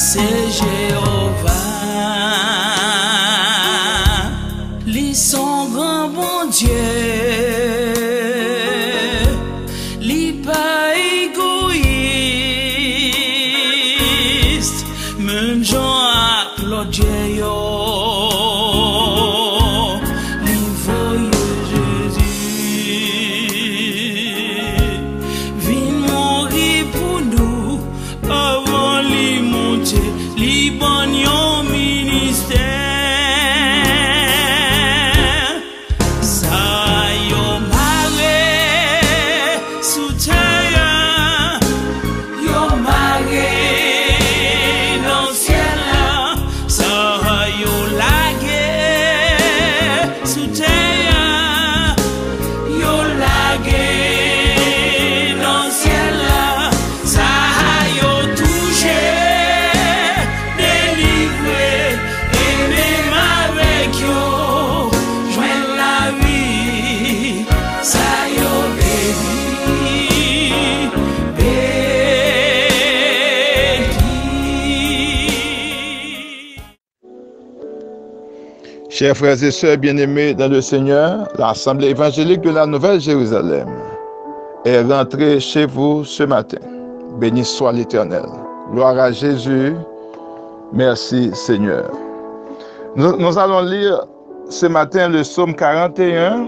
c'est Jéhovah, lui son grand bon Dieu, lui pas égoïste, même Jean à l'autre Dieu. Chers frères et sœurs bien-aimés dans le Seigneur, l'Assemblée évangélique de la Nouvelle-Jérusalem est rentrée chez vous ce matin. Béni soit l'Éternel. Gloire à Jésus. Merci Seigneur. Nous allons lire ce matin le psaume 41.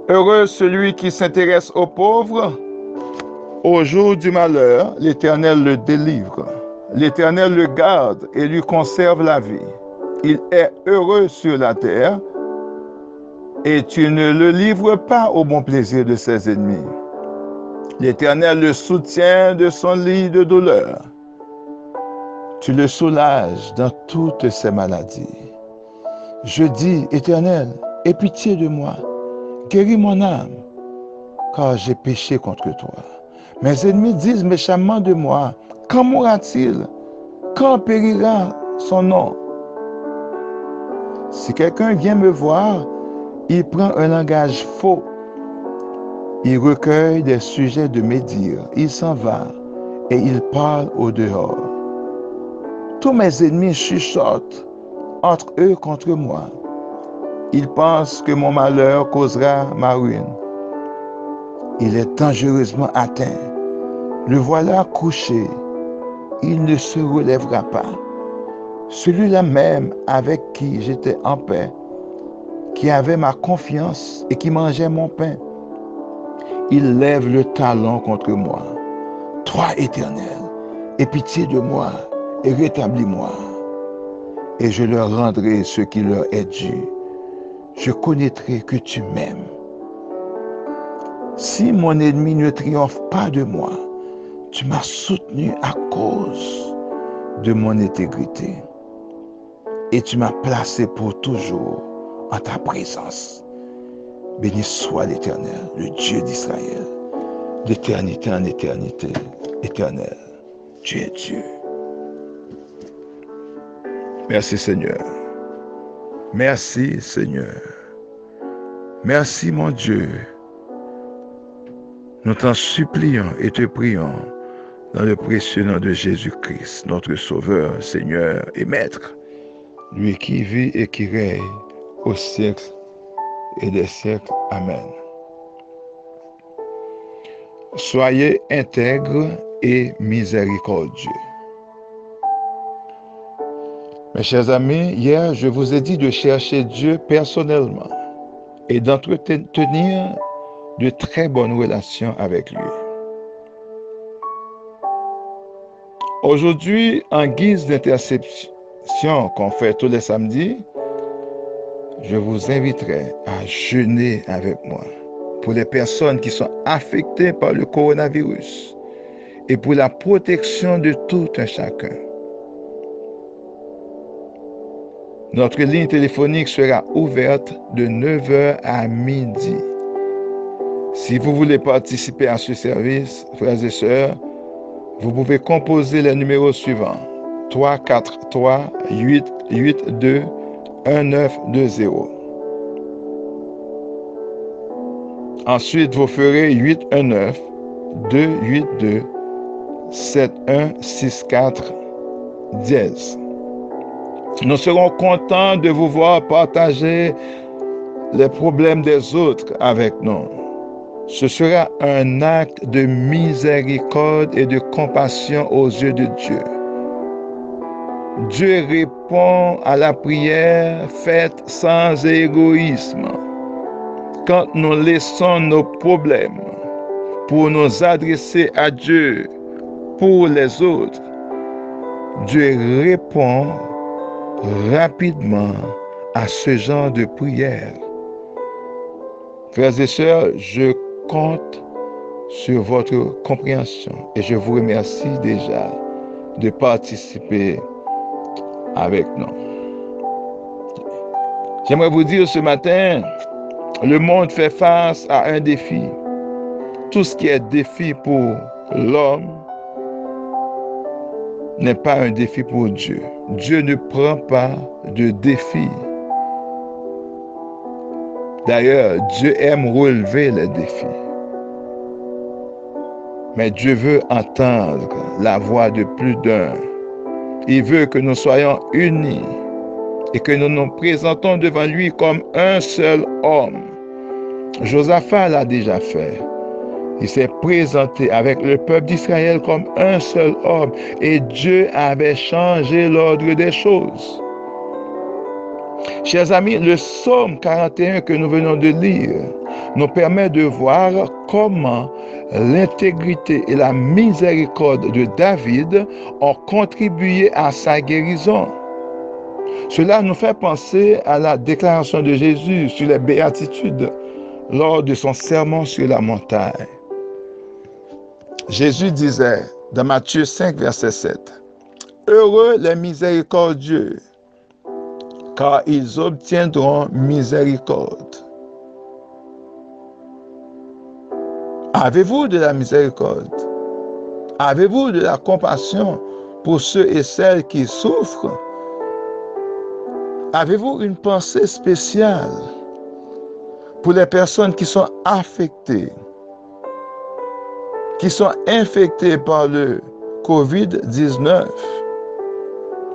Heureux celui qui s'intéresse aux pauvres. Au jour du malheur, l'Éternel le délivre. L'Éternel le garde et lui conserve la vie. Il est heureux sur la terre et tu ne le livres pas au bon plaisir de ses ennemis. L'Éternel le soutient de son lit de douleur. Tu le soulages dans toutes ses maladies. Je dis, Éternel, aie pitié de moi, guéris mon âme, car j'ai péché contre toi. Mes ennemis disent méchamment de moi, quand mourra-t-il? Quand périra son nom? Si quelqu'un vient me voir, il prend un langage faux. Il recueille des sujets de médire. Il s'en va et il parle au dehors. Tous mes ennemis chuchotent entre eux contre moi. Ils pensent que mon malheur causera ma ruine. Il est dangereusement atteint. Le voilà couché. Il ne se relèvera pas. Celui-là même avec qui j'étais en paix, qui avait ma confiance et qui mangeait mon pain, il lève le talon contre moi. Toi, Éternel, aie pitié de moi et rétablis-moi, et je leur rendrai ce qui leur est dû. Je connaîtrai que tu m'aimes. Si mon ennemi ne triomphe pas de moi, tu m'as soutenu à cause de mon intégrité. Et tu m'as placé pour toujours en ta présence. Béni soit l'Éternel, le Dieu d'Israël, d'éternité en éternité, éternel. Tu es Dieu. Merci Seigneur. Merci Seigneur. Merci mon Dieu. Nous t'en supplions et te prions dans le précieux nom de Jésus-Christ, notre Sauveur, Seigneur et Maître. Lui qui vit et qui règne au siècle et des siècles. Amen. Soyez intègres et miséricordieux. Mes chers amis, hier, je vous ai dit de chercher Dieu personnellement et d'entretenir de très bonnes relations avec lui. Aujourd'hui, en guise d'interception qu'on fait tous les samedis, je vous inviterai à jeûner avec moi pour les personnes qui sont affectées par le coronavirus et pour la protection de tout un chacun. Notre ligne téléphonique sera ouverte de 9h à midi. Si vous voulez participer à ce service, frères et sœurs, vous pouvez composer les numéros suivants: 343-882-1920. Ensuite, vous ferez 819-282-4920. 7164 dièse. Nous serons contents de vous voir partager les problèmes des autres avec nous. Ce sera un acte de miséricorde et de compassion aux yeux de Dieu. Dieu répond à la prière faite sans égoïsme. Quand nous laissons nos problèmes pour nous adresser à Dieu pour les autres, Dieu répond rapidement à ce genre de prière. Frères et sœurs, je compte sur votre compréhension et je vous remercie déjà de participer avec nous. J'aimerais vous dire ce matin, le monde fait face à un défi. Tout ce qui est défi pour l'homme n'est pas un défi pour Dieu. Dieu ne prend pas de défi. D'ailleurs, Dieu aime relever les défis. Mais Dieu veut entendre la voix de plus d'un. Il veut que nous soyons unis et que nous nous présentons devant lui comme un seul homme. Josaphat l'a déjà fait. Il s'est présenté avec le peuple d'Israël comme un seul homme et Dieu avait changé l'ordre des choses. Chers amis, le psaume 41 que nous venons de lire nous permet de voir comment l'intégrité et la miséricorde de David ont contribué à sa guérison. Cela nous fait penser à la déclaration de Jésus sur les béatitudes lors de son sermon sur la montagne. Jésus disait dans Matthieu 5, verset 7, « Heureux les miséricordieux, car ils obtiendront miséricorde. » Avez-vous de la miséricorde? Avez-vous de la compassion pour ceux et celles qui souffrent? Avez-vous une pensée spéciale pour les personnes qui sont affectées, qui sont infectées par le COVID-19?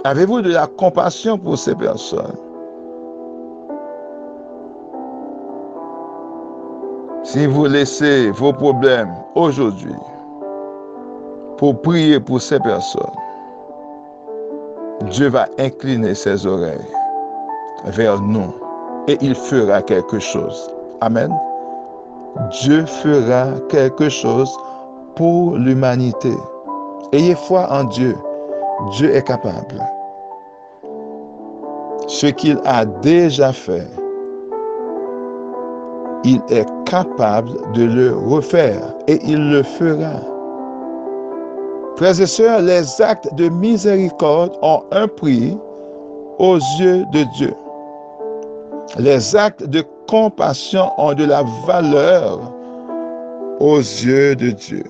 Avez-vous de la compassion pour ces personnes? Si vous laissez vos problèmes aujourd'hui pour prier pour ces personnes, Dieu va incliner ses oreilles vers nous et il fera quelque chose. Amen. Dieu fera quelque chose pour l'humanité. Ayez foi en Dieu. Dieu est capable. Ce qu'il a déjà fait, il est capable de le refaire et il le fera. Frères et sœurs, les actes de miséricorde ont un prix aux yeux de Dieu. Les actes de compassion ont de la valeur aux yeux de Dieu.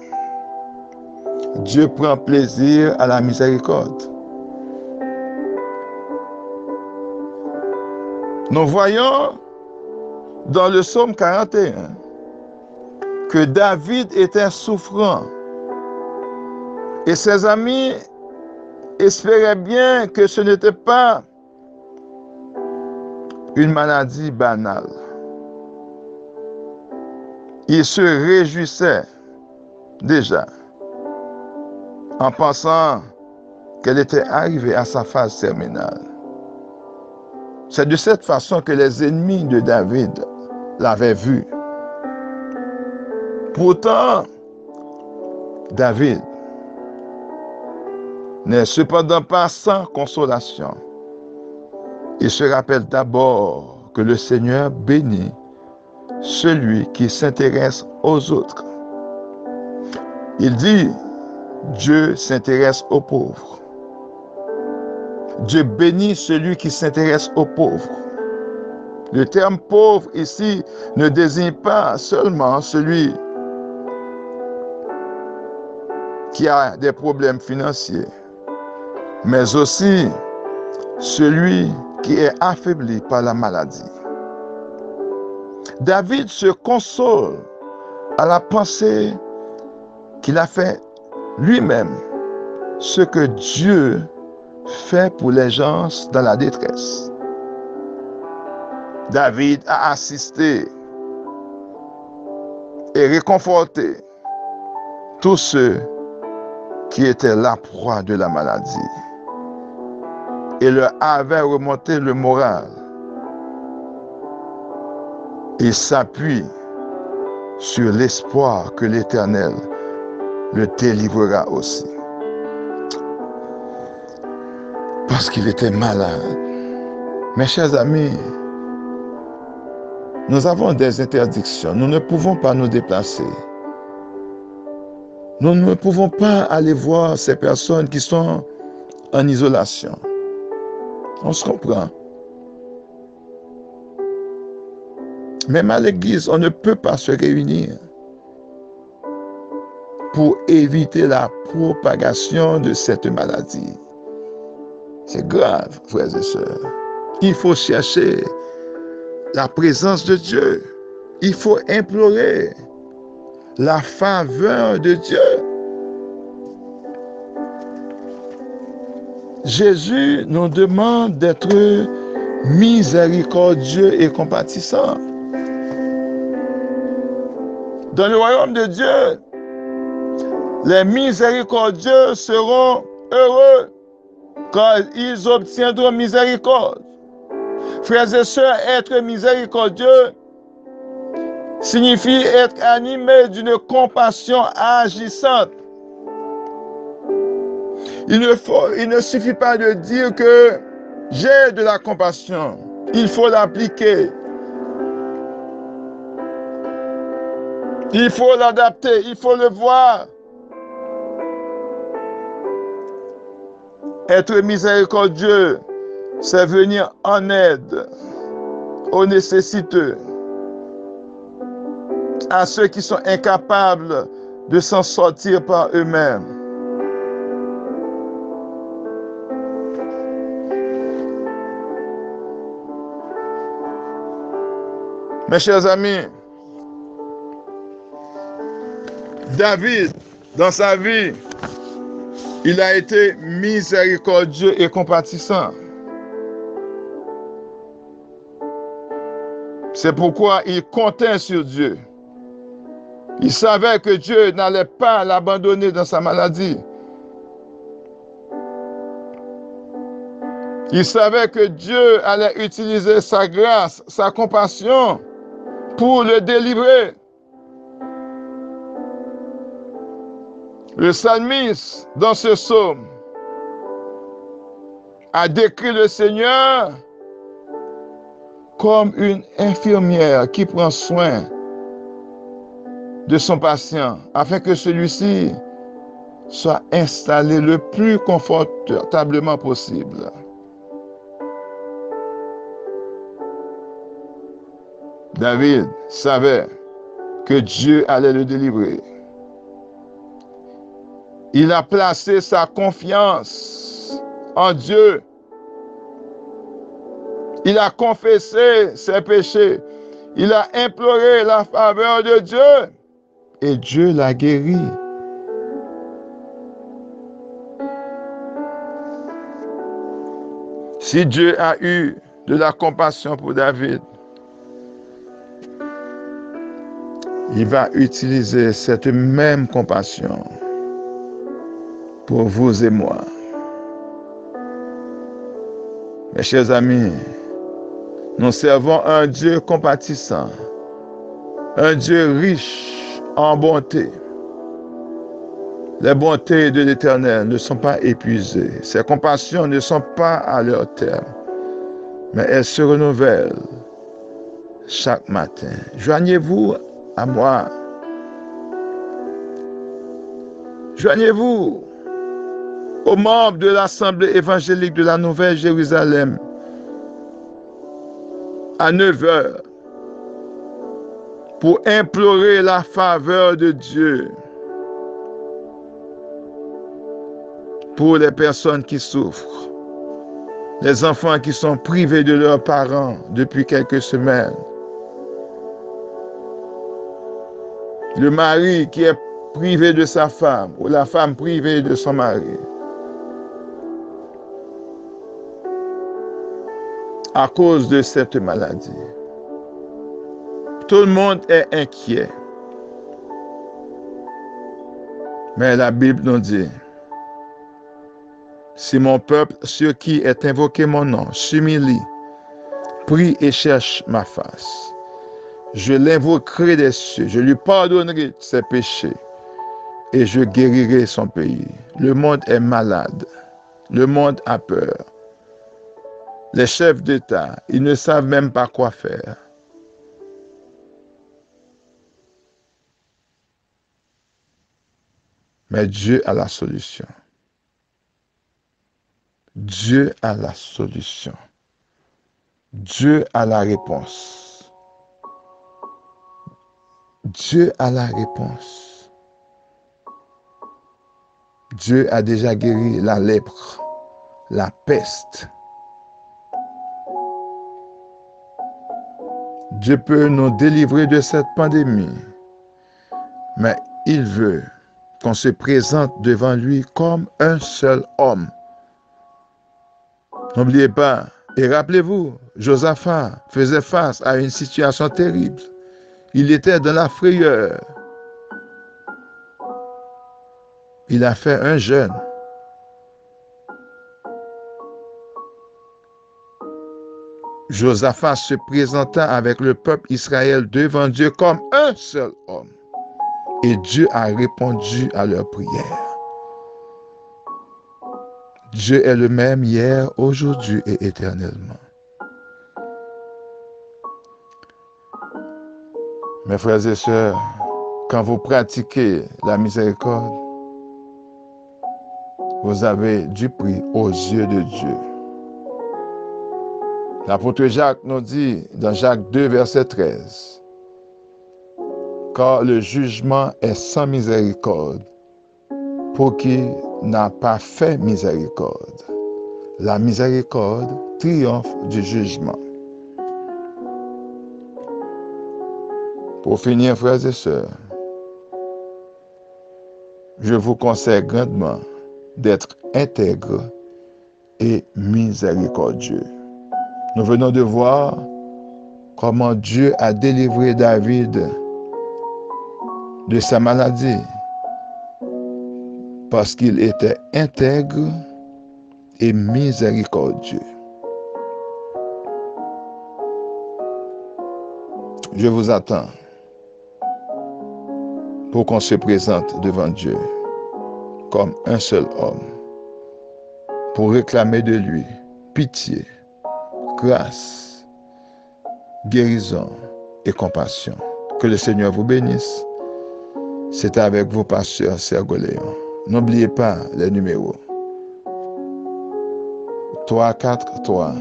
Dieu prend plaisir à la miséricorde. Nous voyons dans le psaume 41 que David était souffrant et ses amis espéraient bien que ce n'était pas une maladie banale. Ils se réjouissaient déjà en pensant qu'elle était arrivée à sa phase terminale. C'est de cette façon que les ennemis de David l'avaient vu. Pourtant, David n'est cependant pas sans consolation. Il se rappelle d'abord que le Seigneur bénit celui qui s'intéresse aux autres. Il dit, Dieu s'intéresse aux pauvres. Dieu bénit celui qui s'intéresse aux pauvres. Le terme pauvre ici ne désigne pas seulement celui qui a des problèmes financiers, mais aussi celui qui est affaibli par la maladie. David se console à la pensée qu'il a fait lui-même ce que Dieu fait pour les gens dans la détresse. David a assisté et réconforté tous ceux qui étaient la proie de la maladie et leur avait remonté le moral. Il s'appuie sur l'espoir que l'Éternel le délivrera aussi. Parce qu'il était malade. Mes chers amis, nous avons des interdictions. Nous ne pouvons pas nous déplacer. Nous ne pouvons pas aller voir ces personnes qui sont en isolation. On se comprend. Même à l'église, on ne peut pas se réunir pour éviter la propagation de cette maladie. C'est grave, frères et sœurs. Il faut chercher la présence de Dieu. Il faut implorer la faveur de Dieu. Jésus nous demande d'être miséricordieux et compatissant. Dans le royaume de Dieu, les miséricordieux seront heureux car ils obtiendront miséricorde. Frères et sœurs, être miséricordieux signifie être animé d'une compassion agissante. Il ne suffit pas de dire que j'ai de la compassion. Il faut l'appliquer. Il faut l'adapter. Il faut le voir. Être miséricordieux, c'est venir en aide aux nécessiteux, à ceux qui sont incapables de s'en sortir par eux-mêmes. Mes chers amis, David, dans sa vie, il a été miséricordieux et compatissant. C'est pourquoi il comptait sur Dieu. Il savait que Dieu n'allait pas l'abandonner dans sa maladie. Il savait que Dieu allait utiliser sa grâce, sa compassion pour le délivrer. Le psalmiste, dans ce psaume, a décrit le Seigneur comme une infirmière qui prend soin de son patient afin que celui-ci soit installé le plus confortablement possible. David savait que Dieu allait le délivrer. Il a placé sa confiance en Dieu. Il a confessé ses péchés. Il a imploré la faveur de Dieu. Et Dieu l'a guéri. Si Dieu a eu de la compassion pour David, il va utiliser cette même compassion pour vous et moi. Mes chers amis, nous servons un Dieu compatissant, un Dieu riche en bonté. Les bontés de l'Éternel ne sont pas épuisées. Ses compassions ne sont pas à leur terme, mais elles se renouvellent chaque matin. Joignez-vous à moi. Joignez-vous aux membres de l'Assemblée évangélique de la Nouvelle-Jérusalem à 9h pour implorer la faveur de Dieu pour les personnes qui souffrent, les enfants qui sont privés de leurs parents depuis quelques semaines, le mari qui est privé de sa femme ou la femme privée de son mari. À cause de cette maladie. Tout le monde est inquiet. Mais la Bible nous dit, si mon peuple, sur qui est invoqué mon nom, s'humilie, prie et cherche ma face, je l'invoquerai des cieux, je lui pardonnerai ses péchés et je guérirai son pays. Le monde est malade, le monde a peur. Les chefs d'État, ils ne savent même pas quoi faire. Mais Dieu a la solution. Dieu a la solution. Dieu a la réponse. Dieu a la réponse. Dieu a déjà guéri la lèpre, la peste. Dieu peut nous délivrer de cette pandémie, mais il veut qu'on se présente devant lui comme un seul homme. N'oubliez pas, et rappelez-vous, Josaphat faisait face à une situation terrible. Il était dans la frayeur. Il a fait un jeûne. Josaphat se présenta avec le peuple Israël devant Dieu comme un seul homme. Et Dieu a répondu à leur prière. Dieu est le même hier, aujourd'hui et éternellement. Mes frères et sœurs, quand vous pratiquez la miséricorde, vous avez du prix aux yeux de Dieu. L'apôtre Jacques nous dit dans Jacques 2, verset 13, « Car le jugement est sans miséricorde pour qui n'a pas fait miséricorde. La miséricorde triomphe du jugement. » Pour finir, frères et sœurs, je vous conseille grandement d'être intègre et miséricordieux. Nous venons de voir comment Dieu a délivré David de sa maladie parce qu'il était intègre et miséricordieux. Je vous attends pour qu'on se présente devant Dieu comme un seul homme pour réclamer de lui pitié, grâce, guérison et compassion. Que le Seigneur vous bénisse. C'est avec vous, pasteur Sergo Léon. N'oubliez pas les numéros. 343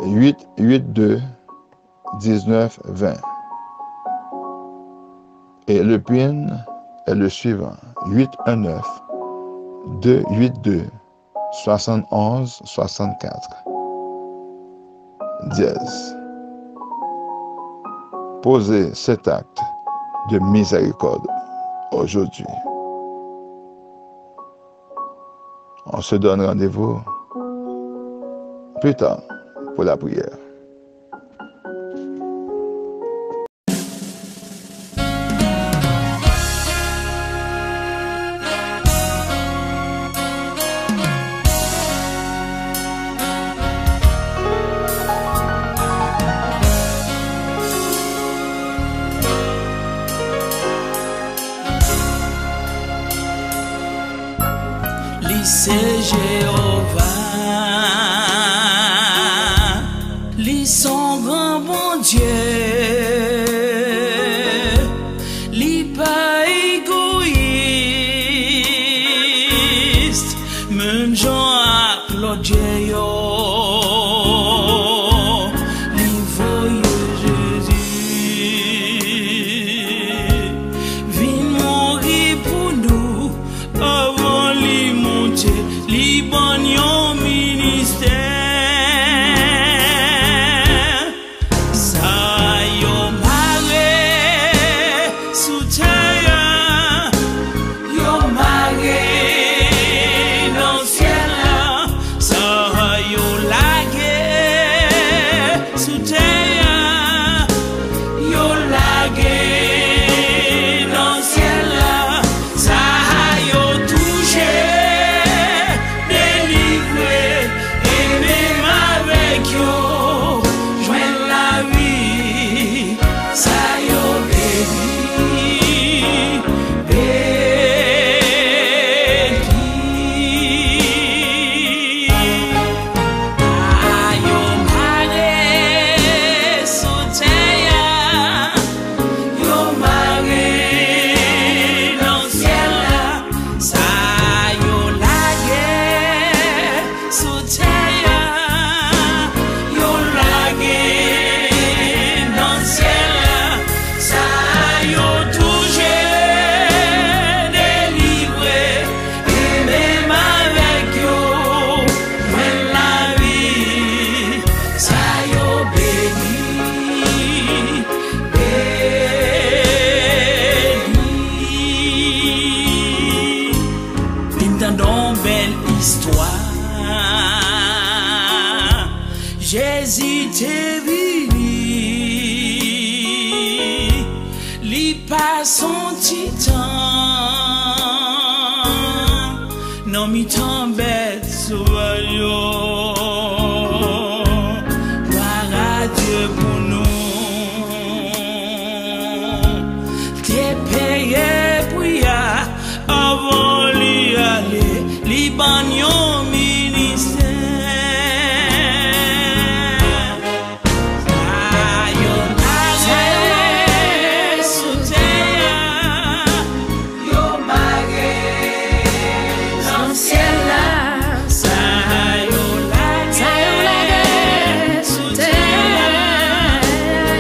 882 19 20. Et le PIN est le suivant. 819 282 71 64. Dièse. Posez cet acte de miséricorde aujourd'hui. On se donne rendez-vous plus tard pour la prière. C'est Jéhovah, lui son grand bon Dieu, lui pas égoïste, même Jean à l'autre Dieu, lui voyait Jésus, vient mourir pour nous avant lui monter. Liban lagué dans le ciel là, ça yo touché, délivré, et même avec yo, joindre la vie, ça yo béni, béni. Ayo mare soteya, yo mare dans le ciel là, ça yo lagué soteya, yo lagué dans le ciel là, ça yo touché, délivré, et même avec yo, joindre la vie, ça yo béni, béni. T'entendons belle histoire, Jésus t'est venu, li pas son titan, non mi t'embête sauvage yo. Gloire à Dieu pour nous, t'es payé pour ya, avant lui aller, li ban yon ministère. Ayo mare soteya, yo mare dans le ciel là, ça yo lagué soteya,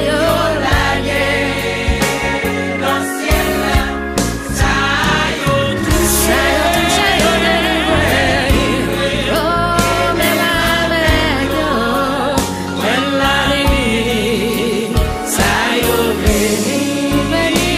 yo lagué dans le ciel là, ça yo touché, yo délivré, oh même avec yo, joindre la vie, ça yo béni, béni,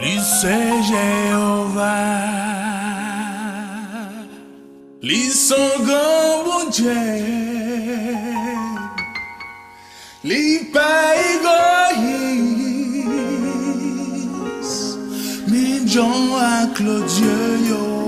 Lui c'est Jéhovah, lui son grand bon Dieu, lui pas égoïste, mais Jean à Claudieu yo.